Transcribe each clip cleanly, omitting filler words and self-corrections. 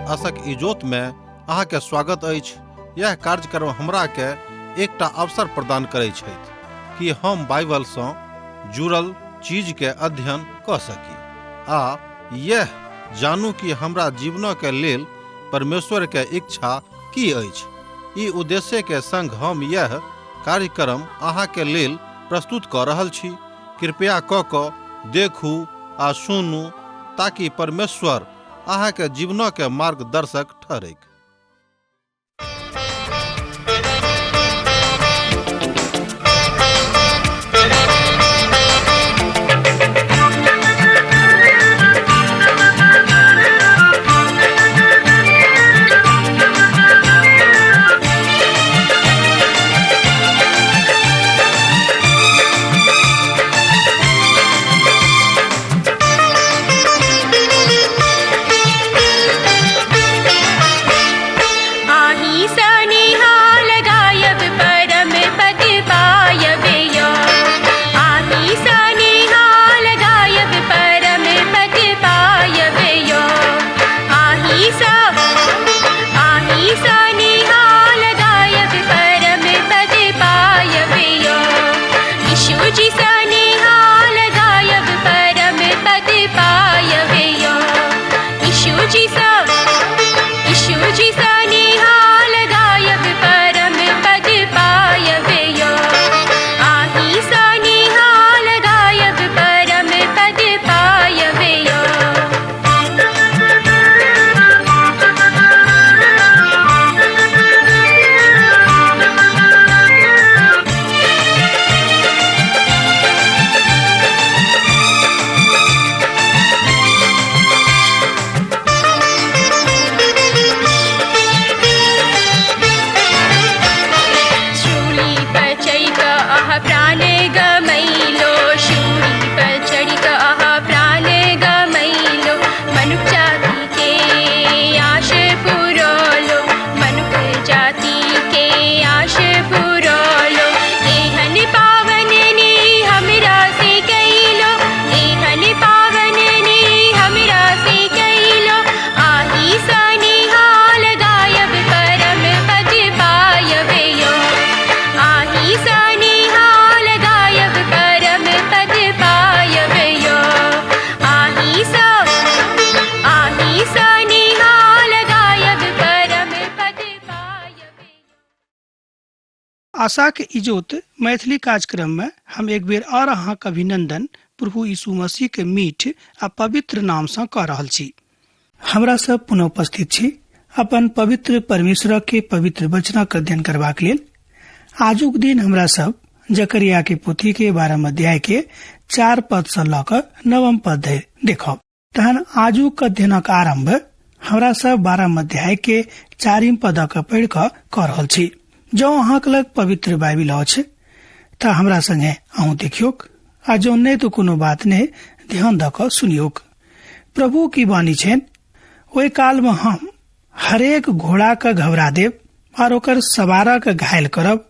आशक इजोत में अहाँ के स्वागत अछि। यह कार्यक्रम हमरा के एकटा अवसर प्रदान करै छथि कि हम बाइबल सँ जुड़ल चीज के अध्ययन क सकी आ यह जानू कि हमरा जीवन के लेल परमेश्वर के इच्छा की अछि। ई उद्देश्य के संग हम यह कार्यक्रम अहाँ के लेल प्रस्तुत क रहल छी। कृपया क देखू आ सुनू ताकि परमेश्वर अहाँ के जीवन के मार्गदर्शक ठहरे। आशा के इजोत मैथिली कार्यक्रम में हम एक बेर और अहाँ के अभिनंदन प्रभु यीशु मसीह के मीठ आ पवित्र नाम से कह रहल छी। हमरा सब पुनः उपस्थित छी अपन पवित्र परमेश्वर के पवित्र वचन के अध्ययन करबाक लेल। आजुक दिन हमरा सब जकरिया के पोथी के 12 अध्याय के 4 पद से ल क 9 पद धरि देखब। तहन आजुक अध्ययनक आरंभ हमरा सब 12 अध्याय के 4 पद के पढ़ क रहल छी। जो अहाँ के लग पवित्र बाइबिल अछि त हमरा संगे अहूँ देखियोक आ जो नहीं तो कोनो बात ने ध्यान द क सुनियोक। प्रभु की वाणी छेन, ओहि काल में हम हरेक घोड़ा के घबरा देव और ओकर सवारा के घायल करब,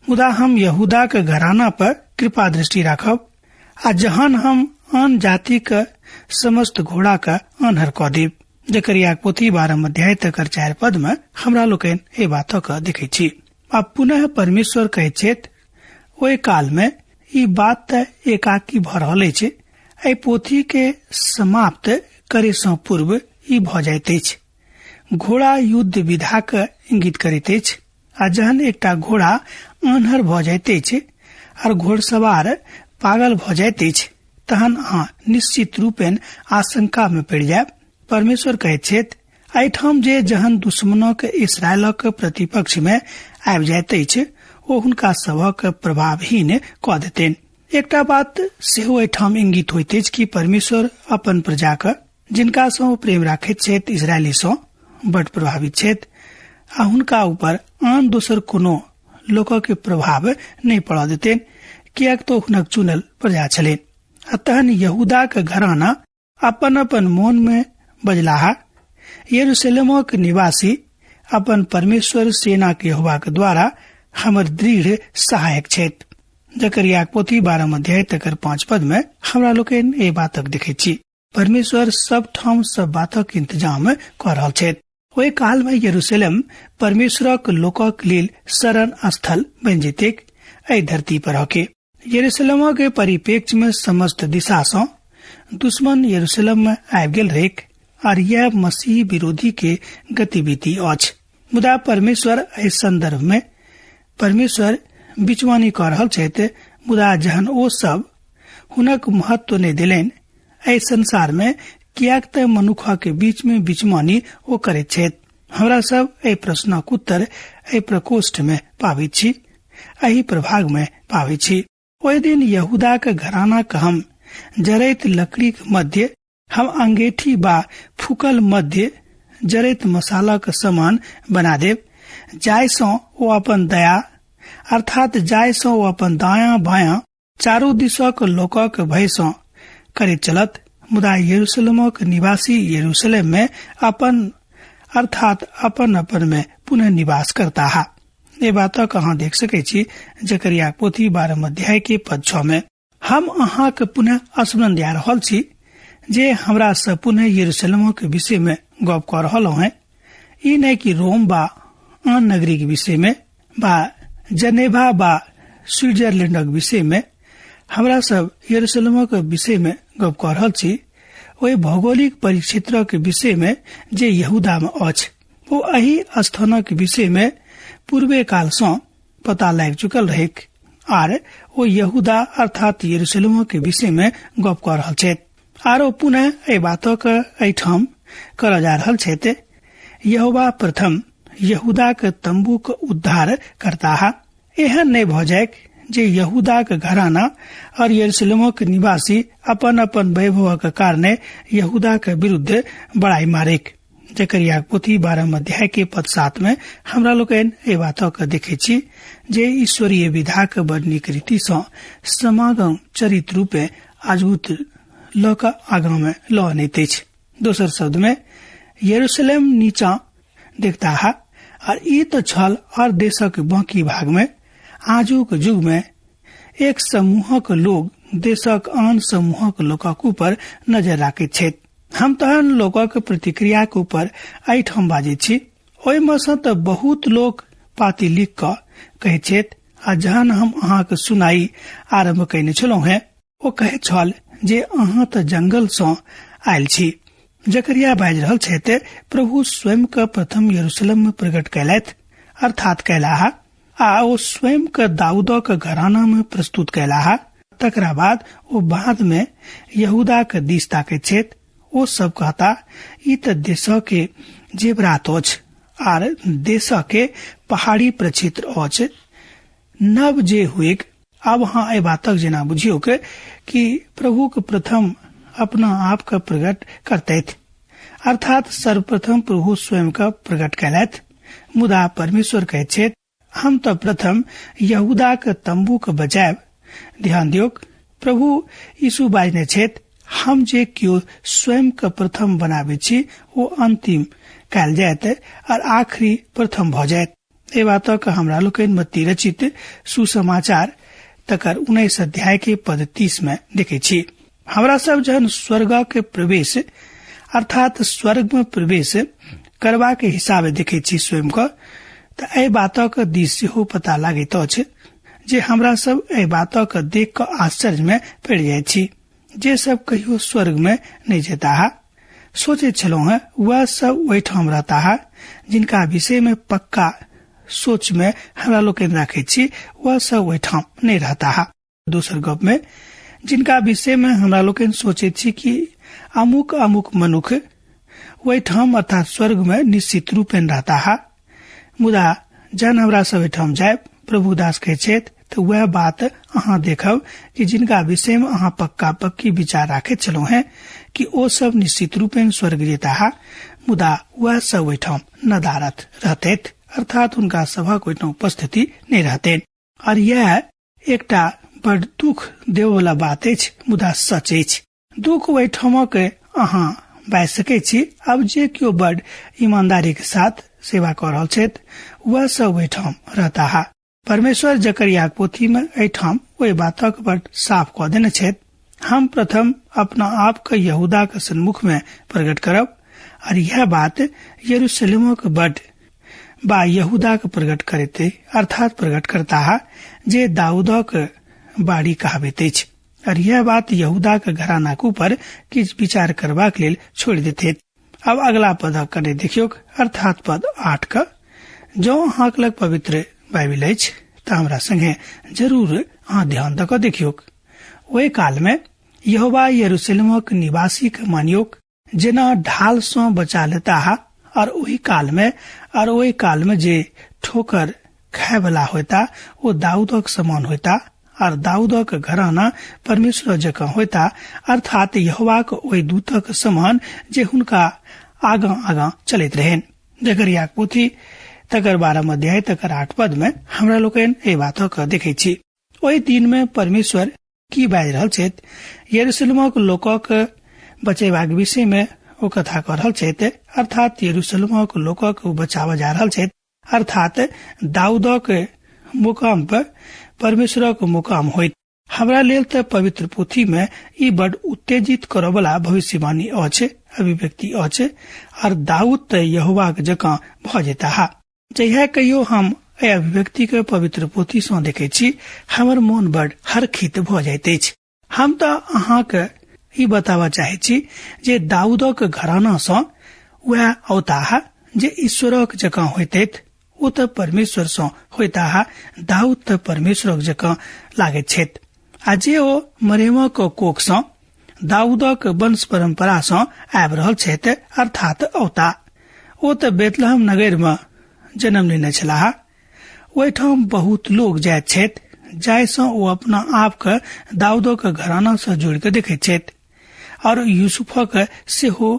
मुदा हम यहूदा के घराना पर कृपा दृष्टि राखब आ जहन हम आन जाति के समस्त घोड़ा के आन्हर क देव। जकरिया पोथी 12 अध्याय तक 4 पद में हमरा लोकन ए बात के देखे छी। अब पुनः परमेश्वर कहे छेत, ओहि काल में ई बात त एकाकी भ रहल अछि। एहि पोथी के समाप्त करे सँ पूर्व ई भ जाइत अछि। घोड़ा युद्ध विधा के इंगित करैत अछि आ जहन एकटा घोड़ा आन्हर भ जाइत अछि और घोड़सवार पागल भ जाइत अछि तहन अहाँ निश्चित रूपेण आशंका में पड़ि जायब। परमेश्वर कहैत छथि, एहिठाम जे जहन दुश्मनक इस्राएलक प्रतिपक्ष में आबि जाइत अछि ओ हुनका सभक प्रभावहीन क देतनि। एकटा बात सेहो एहिठाम इंगित होइत अछि कि परमेश्वर अपन प्रजा के जिनका सँ ओ प्रेम राखैत छथि इजरायली सँ बड प्रभावित छथि आ हुनका ऊपर आन दोसर कोनो लोक के प्रभाव नहीं पड़ देतनि, कियाक तो हुनक चुनल प्रजा छलनि। तहन यहूदा के घराना अपन अपन मोन में बजलाहा। यरूशलेमक निवासी अपन परमेश्वर सेना के यहोवा के द्वारा हमर दृढ़ सहायक छथि। जकरिया पोथी 12 अध्याय तक 5 पद में हमरा लोकन ए बातक देखे छी। परमेश्वर सब ठाम सब बातक इंतजाम कर रहल छथि। ओहि काल में यरूशलेम परमेश्वरक लोकक लेल शरण स्थल बन जेतेक एहि धरती पर होके। यरूशलेम के परिप्रेक्ष्य में समस्त दिशा से दुश्मन यरूशलेम में आबि गेल रहेक और यह मसीह विरोधी के गतिविधि अछि। मुदा परमेश्वर एहि संदर्भ में परमेश्वर बिचवानी कर रहल छथि। मुदा जहन ओ सब हुनक महत्व नहीं दिलेन एहि संसार में, कियाक त मनुख के बीच में बिचवानी ओ करैत छथि। हमरा सब एहि प्रश्नक उत्तर एहि प्रकोष्ठ में पाबै छी, एहि प्रभाग में पाबै छी। ओहि दिन यहूदा के घराना के हम जरैत लकड़ी के मध्य, हम अंगेठी बा फूकल मध्य जरैत मसाला के समान बना देव, जाय सो ओ अपन दया अर्थात जाय सो ओ अपन दाया बाया चारों दिशक लोकक भय सो करे चलत। मुदा यरूशलेम के निवासी यरूशलेम में अपन अर्थात अपन अपन में पुनः निवास करता है। ये बात अहाँ देख सके छी जकरिया पोथी 12 अध्याय के पद 6 में। हम अहाँ के पुनः स्मरण दिया रहल छी जे हमरा से पुनः यरूशलेम के विषय में गप कर रहल हैं। ई नहीं कि रोम बा आन नगरी के विषय में बा जनेवा बा स्विट्जरलैंड के विषय में। हमरा सब यरूशलेम के विषय में गप कर रहल छी ओहि भौगोलिक परिक्षेत्र के विषय में जे यहूदा में अछि। वो अही स्थान के विषय में पूर्वे काल से पता लग चुकल रहे आर वो यहूदा अर्थात यरूशलेम के विषय में गप कर रहल छथि। आरो पुनः ए बातों के एठाम कर जा रहल छथि। यहोवा प्रथम यहूदा के तंबू के उद्धार करता है। एहन नहीं भ जाए जे यहूदा के घराना और यरूशलेम के निवासी अपन अपन वैभव के कारणे यहूदा के विरुद्ध बड़ाई मारेक। जकरिया पोथी 12 अध्याय के पद 7 में हमरा लोग ए बातों के देखे छी जे ईश्वरीय विधा के बड़ नीक रीति से समागम चरित्र रूपे अद्भुत ल का आगा में ल अनैते अछि। दोसर शब्द में यरूशलेम नीचा देखता है और ई तो छल और देशक बाकी भाग में आजुक युग में एक समूह के लोग देशक आन समूह के लोकक ऊपर नजर राखैत छथि। हम तहन लोकक प्रतिक्रिया के ऊपर एहिठाम बाजै छी। ओहि में से तो बहुत लोग पाती लिख क कहे छथि आ जहन हम अहाँ के सुनाई आरंभ कयने छलहुँ हैं ओ कहे छल जे अहाँ तो जंगल से आयल छी। जकरिया बाजि रहल छथि प्रभु स्वयं के प्रथम यरूशलेम में प्रकट कैलथि अर्थात कैलाहा आ ओ स्वयं के दाऊद के घराना में प्रस्तुत कैलाहा। तकरा बाद वो बाद में यहूदा के दिस ताकैत छथि। ओ सब कहता ई त देश के जेवरात अछि आर देश के पहाड़ी प्रक्षेत्र अछि नव जे हुए। अब हाँ ए बातक जेना बुझियो के कि प्रभु के प्रथम अपना आप का प्रकट करते अर्थात सर्वप्रथम प्रभु स्वयं का प्रकट कैलथ। मुदा परमेश्वर कहे छथि हम तो प्रथम यहूदा के तंबू के बजाय ध्यान दियो प्रभु यीशु बाजने छथि हम जे क्यों स्वयं के प्रथम बनाबे छी वो अंतिम कैल जायत और आखिरी प्रथम भ जायत। ए बात का हमरा लोकन मत्ती रचित सुसमाचार तकर 19 अध्याय के पद 30 में देखे छी। हमरा सब जहन स्वर्ग के प्रवेश अर्थात स्वर्ग में प्रवेश करवा के हिसाब देखे छी स्वयं का तो ए बातों का दिश हो पता लगे तो जे हमरा सब ए बातों का देख कर आश्चर्य में पड़ जाए छी। जे सब कहियो स्वर्ग में नहीं जाता है सोचे चलो है वह सब वहीठाम रहता है जिनका विषय में पक्का सोच में हमरा लोग रखे छी वह सब वहीठाम नहीं रहता है। दूसर गप में जिनका विषय में हमरा लोग सोचे छी कि अमुक अमुक मनुख वहीठाम अर्थात स्वर्ग में निश्चित रूप रहता है। मुदा जन हमरा सब वहीठाम जाए प्रभु दास कहे छथि तो वह बात अहाँ देखब कि जिनका विषय में अहाँ पक्का पक्की विचार राखे चलो है कि ओ सब निश्चित रूपेण स्वर्ग जेता है। मुदा वह सब वहीठाम नदारत रहते अर्थात उनका सभा कोई उपस्थिति नहीं रहते और यह एकटा बड़ दुख देव वाला बात अछि मुदा सच अछि। दुख वहीठाम के अहाँ बाज सके छी। अब जे क्यों बड़ ईमानदारी के साथ सेवा कर रहल छथि वह सब वहीठाम रहता है। परमेश्वर जकरिया पोथी में एठाम वही बातक बड़ साफ कह देने छथि हम प्रथम अपना आप के यहूदा के सन्मुख में प्रकट करब और यह बात यरूशलेमक बड बा यहूदा के प्रकट करते अर्थात प्रकट करता है जे दाऊदक बाड़ी कहावत अछि। और यह बात यहूदा के घराना के ऊपर किछ विचार करबाक लेल छोड़ देते। अब अगला पद कने देखियो अर्थात पद 8 का जो अहाँक लग पवित्र बाइबल अछि त हमरा संगे जरूर अहाँ ध्यान दऽ कऽ देखियो। ओहि काल में यहोवा यरूशलेमक निवासी के मानियोक जेना ढाल सो बचा लेता है और ओहि काल में जे ठोकर खाय वाला होता वो दाऊदक समान होता और दाऊदक घराना परमेश्वर जकाँ होता अर्थात यहोवाक ओहि दूतक समान जे हुनका आगा आगा चलैत रहेन। जकरिया पोथी तकर 12 अध्याय तकर 8 पद में हमरा लोकन एहि बातक देखै छी। ओहि दिन में परमेश्वर की बाजि रहल छथि यरूशलेमक लोकक बचेबाक विषय में ओ कथा कऽ रहल छथि अर्थात यरूशलेमक लोकक बचाव जा रहल छथि अर्थात दाऊदक मुकाम पर परमेश्वरक मुकाम होइत। हमरा लेल त पवित्र पोथी में ई बड़ उत्तेजित करऽ वाला भविष्यवाणी अछि अभिव्यक्ति अछि और दाऊद त यहोवाक जकाँ भऽ जेता है। जहिया कहियो हम एहि अभिव्यक्ति के पवित्र पोथी सँ देखै छी हमर मोन बड़ हर्षित भऽ जाइत अछि। हम त अहाँके ई बताबऽ चाहे छी जे दाऊदक घराना सँ वह औता है जे ईश्वरक जकाँ होइते ओ त परमेश्वर सँ होइता है। दाऊद त परमेश्वरक जकाँ लागैत छथि आ जे ओ मरेमक कोख सँ दाऊदक वंश परंपरा सँ आबि रहल छथि अर्थात औता। ओ त बेतलहम नगर में जन्म लेने छलाह। ओहिठाम बहुत लोग जाइत छथि जाय सँ ओ अपना आप के दाऊदक घराना सँ जोड़ के देखैत छथि और यूसुफक सेहो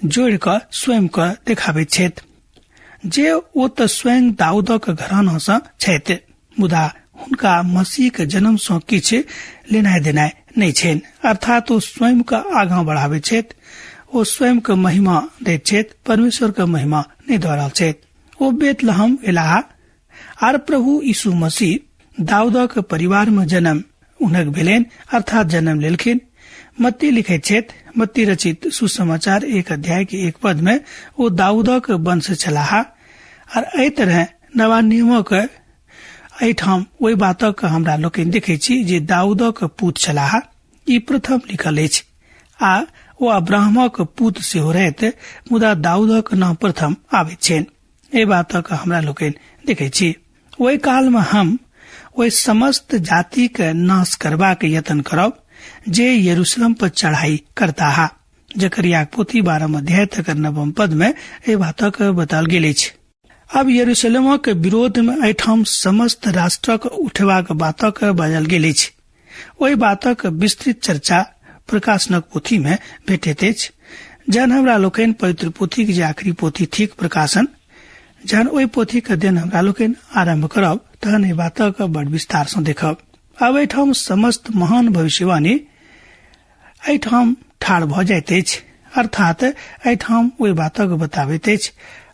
जोड़ कऽ स्वयं के देखाबैत छथि जे ओ त स्वयं दाऊदक घराना सँ छथि मुदा हुनका मसीह के जन्म सँ किछ लेनाइ देनाइ नहि छनि अर्थात ओ स्वयं के आगाँ बढ़ाबैत छथि ओ स्वयं के महिमा दैत छथि परमेश्वर के महिमा नहि दऽ रहल छथि। ओ बेतलहम एलाह आर प्रभु यीशु मसीह दाऊदक परिवार में जन्म उनक भेलनि अर्थात जन्म लेलखिन। मत्ती लिखैत छथि मत्ती रचित सुसमाचार 1 अध्याय के 1 पद में ओ दाऊदक वंश छलाह और एहि तरह नवा नियमक एहिठाम ओहि बातक हमरा लोकनि देखै छी जे दाऊदक पूत छलाह। ई प्रथम लिखल अछि आ ओ अब्राहमक पूत सेहो रहैत मुदा दाऊदक नाम प्रथम आबैत छनि। एहि बातक हमरा लोकनि देखै छी। ओहि काल में हम ओहि समस्त जाति के नाश करबाक यत्न करब जे यरूशलेम पर चढ़ाई करता है। जकरिया पोथी 12 अध्याय तक 9 पद में एहि बातक बताल गेल अछि। अब यरूशलेमक विरोध में एहिठाम समस्त राष्ट्रक उठेबाक बातक बाजल गेल अछि। ओहि बातक विस्तृत चर्चा प्रकाशनक पोथी में भेटैत अछि। जहन हमरा लोकनि पवित्र पोथी के जे आखिरी पोथी थिक प्रकाशन जहन ओहि पोथी के दिन हमरा लोकनि आरंभ करब तहन एहि बातक बड़ विस्तार सँ देखब। अब एहिठाम समस्त महान भविष्यवाणी एहिठाम ठाढ़ भऽ जाइत अछि अर्थात एहिठाम ओहि बातक बताबैत अछि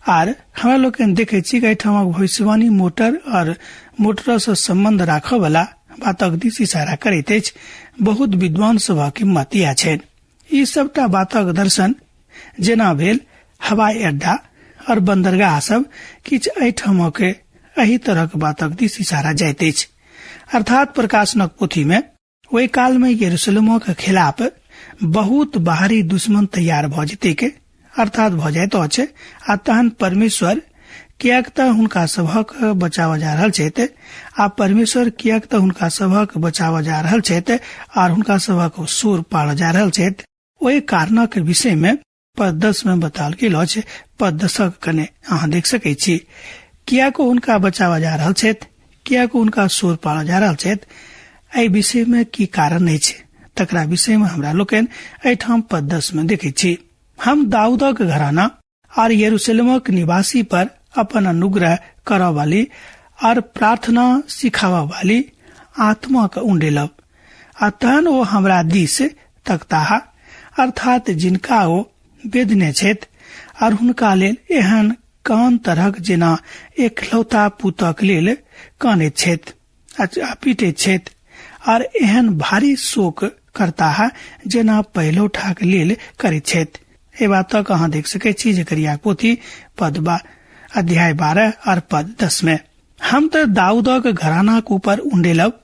आर हमरा लोकनि देखै छी कि एहिठामक भविष्यवाणी मोटर और मोटर सँ संबंध राखऽ वाला बातक दिस इशारा करैत अछि। बहुत विद्वान सभक मत इएह छनि। ई सबटा बातक दर्शन जेना भेल हवाई अड्डा और बंदरगाह सब किछ एहिठामक एही तरहक बातक दिस इशारा जाइत अछि अर्थात प्रकाशनक पोथी में ओहि काल में यरूशलेमक खिलाफ बहुत बाहरी दुश्मन तैयार भऽ जेतै के अर्थात भऽ जाइत अछि आ तहन परमेश्वर कियाक तऽ हुनका सभक बचाव जा रहल छथि आ परमेश्वर कियाक तऽ हुनका सभक बचाव जा रहल छथि और हुनका सभक सूर पाड़ जा रहल छथि ओहि कारणक विषय में पद 10 में बताल गेल अछि। पद 10 कने अहाँ देख सकै छी कियाक हुनका बचाव जा रहल छथि कियाक हुनका सूर पाड़ जा रहल छथि एहि विषय में की कारण अछि तकरा विषय में हमरा लोकनि एहिठाम पद 10 में देखै छी। हम दाऊदक घराना और यरूशलेमक निवासी पर अपन अनुग्रह करऽ वाली और प्रार्थना सिखावा वाली आत्मा के उंडेलब आ तहन ओ हमरा दिस तकताह अर्थात जिनका ओ बेदने छथि और हुनका लेल एहन कान तरहक जेना एकलौता पुतक लेल कानैत छथि आ पीटैत छथि और एहन भारी शोक करता है जेना पहिलौठाक लेल करैत छथि ए बात अहाँ देख सके छी जकरिया पोथी अध्याय 12 और पद 10 में। हम तो दाऊदक घराना के ऊपर उंडेलब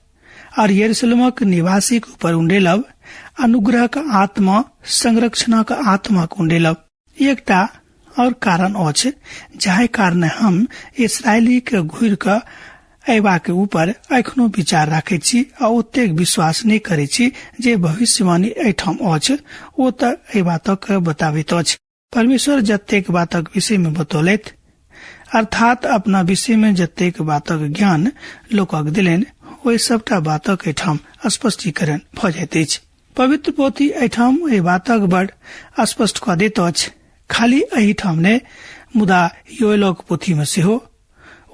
और यरूशलेमक निवासी के ऊपर उंडेलब, अनुग्रह का आत्मा संरक्षण का आत्मा के उंडेलब। एकटा और कारण अछि जाहि कारण हम इसराइली के घुर के एबा के ऊपर एखनो विचार राखे छी और ओतेक विश्वास नहीं करे छी जे भविष्यवाणी एठाम अछि ओ त ए बातक बताबैत अछि। परमेश्वर जतेक बातक विषय में बतौलैत अर्थात अपना विषय में जतेक बातक ज्ञान लोकक दिलेन ओहि सबटा बातक एठाम स्पष्टीकरण भ जाइत अछि। पवित्र पोथी एठाम ए बातक बड़ स्पष्ट क दैत अछि। खाली एहिठाम ने मुदा योएलक पोथी में सेहो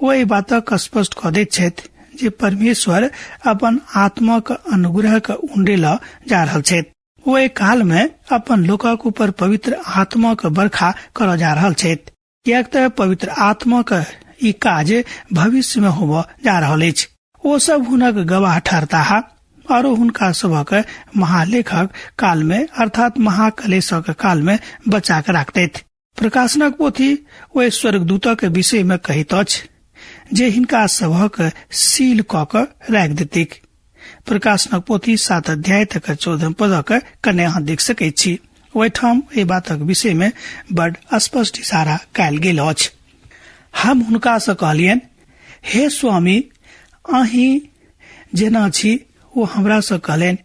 ओ ए बातक स्पष्ट क दैत छथि जे परमेश्वर अपन आत्मा के अनुग्रह के उंडेल जा रहल छथि। ओ ए काल में अपन लोकक ऊपर पवित्र आत्मा के बरखा कर जा रहल छथि। कियाक त पवित्र आत्मा के ई काज भविष्य में होब जा रहल अछि। ओ सब हुनक गवाह ठहरता और हुनका सबक महालेखक काल में अर्थात महाकलेशक काल में बचा के राखते। प्रकाशनक पोथी ओ स्वर्गदूत के विषय में कहित अछि जे हिनका सबक सील क के राख देते। प्रकाशनक पोथी 7 अध्याय तक 14 पदक कने अहाँ देख सकै छी। ओहिठाम ए बातक विषय में बड़ स्पष्ट इशारा कयल गेल अछि। हम हुनका से कहलियन, हे स्वामी अही जेना छी। ओ हमरा से कहलेन,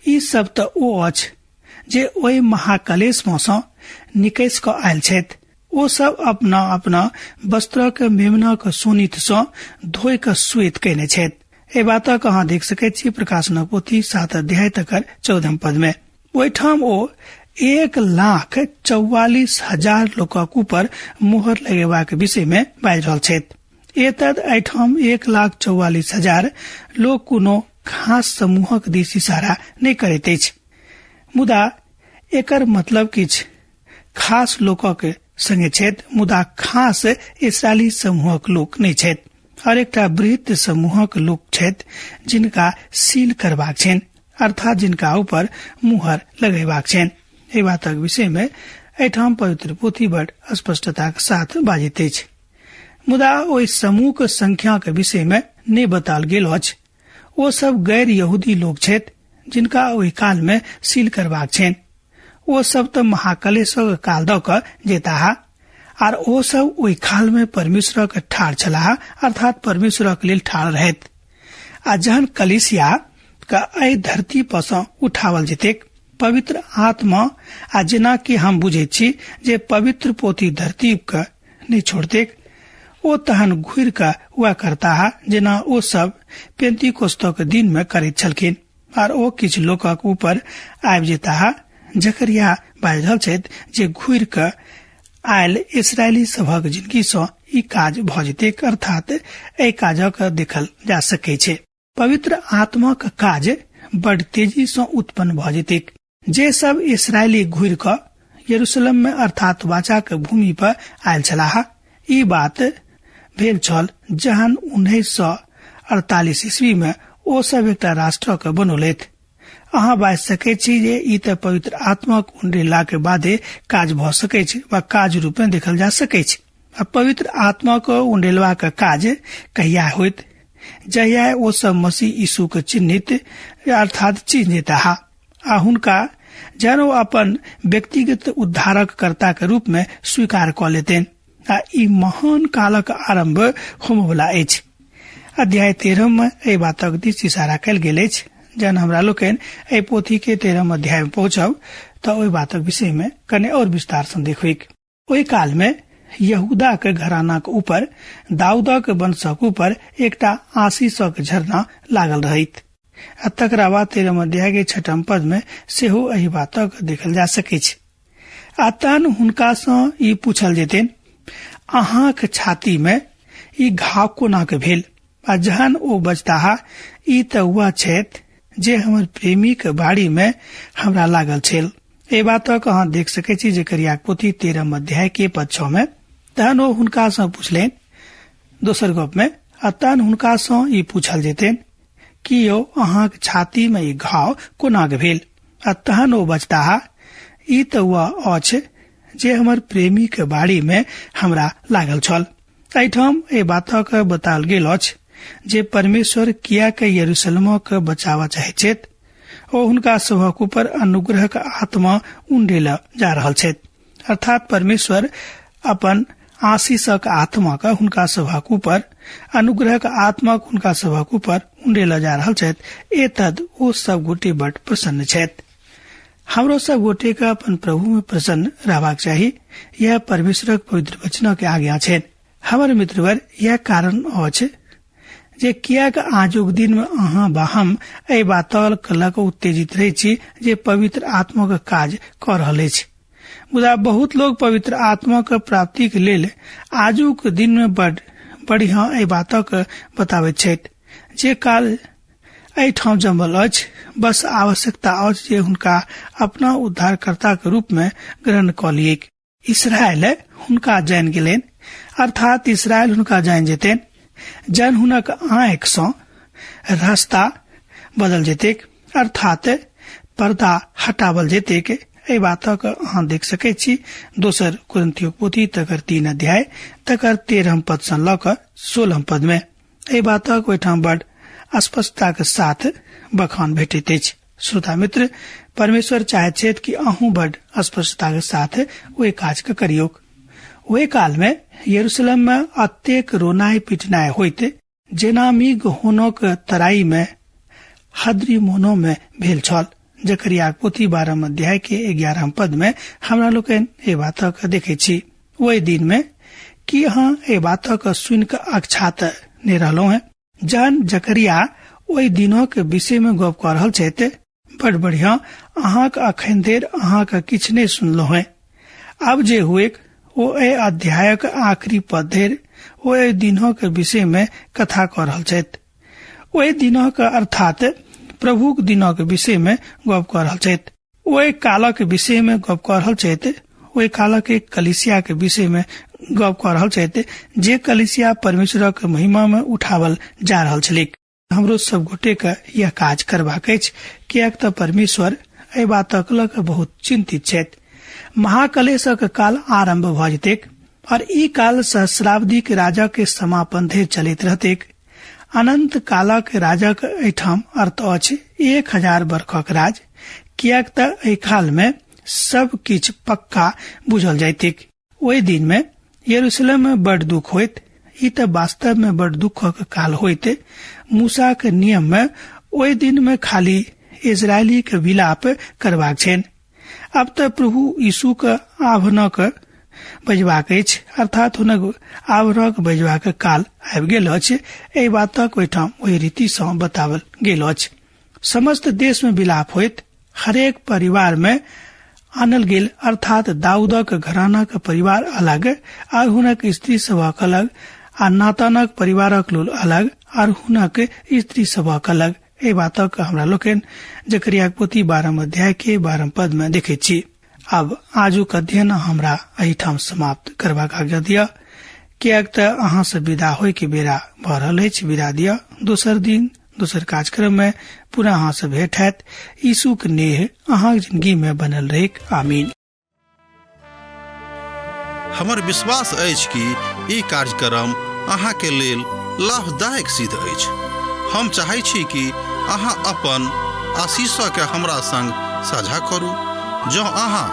ई सब त ओ अछि जे ओहि महाकलेश में सँ निकैस क आयल छथि। ओ सब अपना अपना वस्त्र के मेमना के सोनित सँ धोइ के श्वेत कयने छथि। ए बातक अहाँ देख सकै छी प्रकाशनक पोथी 7 अध्याय तक 14 पद में। ओहिठाम ओ 1,44,000 लोकक ऊपर मोहर लगेबाक विषय में बाजि रहल छथि। एतद एठाम 1,44,000 लोक कोनो खास समूहक दिस इशारा नहीं करैत अछि, मुदा एकर मतलब किछ खास लोकक संगे छथि, मुदा खास इसराइली समूहक लोक नहीं छथि। और एकटा बृहत समूहक लोक छथि जिनका सील करबाक छनि, अर्थात जिनका ऊपर मुहर लगेबाक छनि। ए बातक विषय में एठाम पवित्र पोथी बड़ स्पष्टता के साथ बाजैत अछि, मुदा ओहि समूह के संख्या के विषय में नहीं बताल गेल अछि। ओ सब गैर यहूदी लोग छथि जिनका ओहि काल में सील करबाक छनि। ओ सब तो महाकलेशक काल द क जेताहा और ओ सब ओहि काल में परमेश्वर के ठाड़ छलाह, अर्थात परमेश्वर के लेल ठाड़ रहत। आ जहन कलीसिया का एहि धरती पर सँ उठावल जेतेक पवित्र आत्मा आ जेना कि हम बुझे छी जे पवित्र पोथी धरती के नहीं छोड़तेक, ओ तहन घुर के हुआ करता जेना ओ सब पेंतीकोस्तक दिन में करैत छलखिन और ओ किछ लोकक ऊपर आबि जेता। जकरिया बाजि रहल छथि जे घुर के आयल इसराइली सभक जिंदगी सँ ई काज भ जेतेक, अर्थात एहि काजक देखल जा सकै छै। पवित्र आत्मा के काज बड़ तेजी सँ उत्पन्न भ जेतेक। जे सब इसराइली घुर के यरूशलेम में अर्थात वाचा के भूमि पर आयल छलाह, ई बात भेल छल जहन 1948 ईस्वी में ओ सब एकटा राष्ट्र के बनौलैथ। अहाँ बाजि सकै छी जे ई त पवित्र आत्मा के उंडेला के बादे काज भ सकै छै वा काज रूप में देखल जा सकै छै। आ पवित्र आत्मा के उंडेलवा के काज कहिया होइत? जहिया ओ सब मसीह यीशु के चिन्हित अर्थात चिन्हिता आ हुनका जहन ओ अपन व्यक्तिगत उद्धारक कर्ता के रूप में स्वीकार क लेतेन। आ ई महान कालक आरंभ होमवला अछि। अध्याय 13 में एहि बातक दिस इशारा कयल गेल अछि। जहन हमरा लोकनि एहि पोथी के 13 अध्याय में पहुंचब त ओहि बातक विषय में कने और विस्तार सँ देखबै। ओहि काल में यहूदा के घराना के ऊपर दाऊदक वंशक ऊपर एकटा आशीषक झरना लागल रहैत। तकरा बाद 13 अध्याय के 6 पद में सेहो एहि बातक देखल जा सकै छै। आ तहन हुनका सँ ई पूछल जेतैन, अहाँक छाती में ई घाव कोना के भेल? आ जहन ओ बजताहा, ई त हुआ छथि जे हमर प्रेमी के बाड़ी में हमरा लागल छल। ए बातक अहाँ देख सकै छी जकरिया पोथी 13 अध्याय के पद 6 में। तहन ओ हुनका सँ पूछलेन दोसर गप में, तहन हुनका सँ ई पूछल जेतैन कि यौ अहाँक छाती में ई घाव कोना के भेल? तहन ओ बजताहा, ई त हुआ अछि जे हमर प्रेमी के बाड़ी में हमरा लागल छल। एहिठाम ए बातक बताल गेल अछि जे परमेश्वर किया के यरूशलेम के बचावा चाहे छथि ओ हुनका सभक ऊपर अनुग्रह के आत्मा उंडेल जा रहल छथि, अर्थात परमेश्वर अपन आशीषक आत्मा का हुनका सभक ऊपर, अनुग्रह का आत्मा हुनका सभक ऊपर उंडेल जा रहल छथि। एतद ओ सब गोटे बड़ प्रसन्न छथि। हमरो सब गोटे का अपन प्रभु में प्रसन्न रहबाक चाही। यह परमेश्वरक पवित्र वचन के आज्ञा छै। हमर मित्रवर, यह कारण अछि जे कियाक आजुक दिन में अहाँ बाहम एहि बातल कलक उत्तेजित रहे छी जे पवित्र आत्मा के काज कर रहल अछि। मुदा बहुत लोग पवित्र आत्मा के प्राप्ति के लेल आजुक दिन में बढ़िया एहि बातक बताबैत छथि जे काल एहिठाम जमल अछि। बस आवश्यकता अछि जे हुनका अपना उद्धारकर्ता के रूप में ग्रहण क लिय। इसराइल हुनका जान गेलनि, अर्थात इसराइल हुनका जान जेतनि। जन हुनक आँखि सँ रास्ता बदल जेतैक, अर्थात पर्दा हटावल जेतैक। एहि बातक अहाँ देख सकै छी 2 कुरिन्थियों पोथी तकर 3 अध्याय तकर 13 पद सँ ल क 16 पद में एहि बातक ओहिठाम बड़ स्पष्टता के साथ बखान भेटैत अछि। श्रोता मित्र, परमेश्वर चाहैत छथि कि अहूँ बड़ स्पष्टता के साथ ओहि काज के करियौ। ओहि काल में यरूशलेम में अतेक रोनाई पिटनाई होइत जेना मेघ होनक तराई में हदरी मोनो में भेल छल। जकरिया पोथी 12 अध्याय के 11 पद में हमरा लोकन ए बातक देखे छी। ओहि दिन में कि अहाँ ए बातक सुन के अक्षात ने रहलो है। जहन जकरिया ओहि दिनों के विषय में गप कर रहल छथि, बड़ बढ़िया अहाँ के अखन देर अहाँ के किछ नहीं सुनलो है। अब जे हुए ओ ए अध्याय के आखिरी पद धरि ओहि दिनों के विषय में कथा कर रहल छथि। ओहि दिनों के अर्थात प्रभु के दिनों के विषय में गप कर रहल छथि। ओहि काल के विषय में गप कर रहल छथि। ओहि काल के कलीसिया के विषय में गप कर रहल छथि जे कलीसिया परमेश्वर के महिमा में उठावल जा रहल छलै। हमरो सब गोटे के यह काज करबाक अछि, कियाक तऽ परमेश्वर एहि बातक लऽ कऽ बहुत चिंतित छथि। महाकलेशक काल आरंभ भ जेतैक और ई काल सहस्राब्दी के राजा के समापन धरि चलैत रहतैक। अनंत कालक राजक एहिठाम अर्थ अछि 1000 वर्षक राज, कियाक तऽ एहि काल में सब किछ पक्का बुझल जाइतैक। ओहि दिन में यरूशलेम में बड़ दुख होइत। ई तऽ वास्तव में बड़ दुखक काल होइत। मूसा के नियम में ओहि दिन में खाली इजरायली के विलाप करबाक छनि। अब तऽ प्रभु यीशु के आभनक बजबाक अछि, अर्थात हुनक आभनक बजबाक काल आबि गेल अछि। एहि बातक ओहिठाम ओहि रीति सँ बतावल गेल अछि। समस्त देश में विलाप होइत। हरेक परिवार में आनल गेल, अर्थात दाऊदक घराना के परिवार अलग और हुनक स्त्री सभक अलग, आ नातानक परिवारक लोग अलग और हुनक स्त्री सभक अलग। एहि बातक हमरा लोकन जकरिया पोथी 12 अध्याय के 12 पद में देखे छी। अब आजुक अध्ययन हमरा एहिठाम समाप्त करबाक आज्ञा दिया, कियाक तऽ अहाँ से विदा होय के बेरा भ रहल अछि। विदा दिया। दोसर दिन दोसर कार्यक्रम में पुनः अहाँ से भेंट हैत। यीशु के नेह अहाँ जिंदगी में बनल रहे। आमीन। हमर विश्वास अछि कि ई कार्यक्रम अहाँ के लेल लाभदायक सिद्ध अछि। हम चाहै छी कि अहाँ अपन आशीषों के हमरा संग साझा करू। जँ अहाँ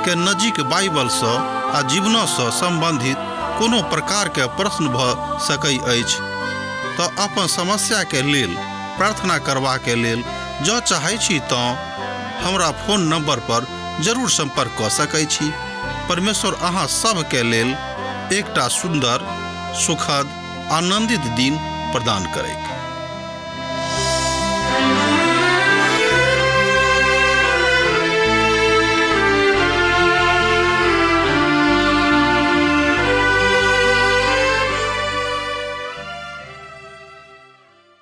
के नजीक बाइबल सँ आ जीवनों सँ संबंधित कोनो प्रकार के प्रश्न भ सकै अछि तऽ अपन समस्या के लेल प्रार्थना करबा के लेल जँ चाहै छी तऽ हमरा फोन नंबर पर जरूर संपर्क कऽ सकै छी। परमेश्वर अहाँ सब के लेल एकटा सुंदर, सुखद, आनंदित दिन प्रदान करैक।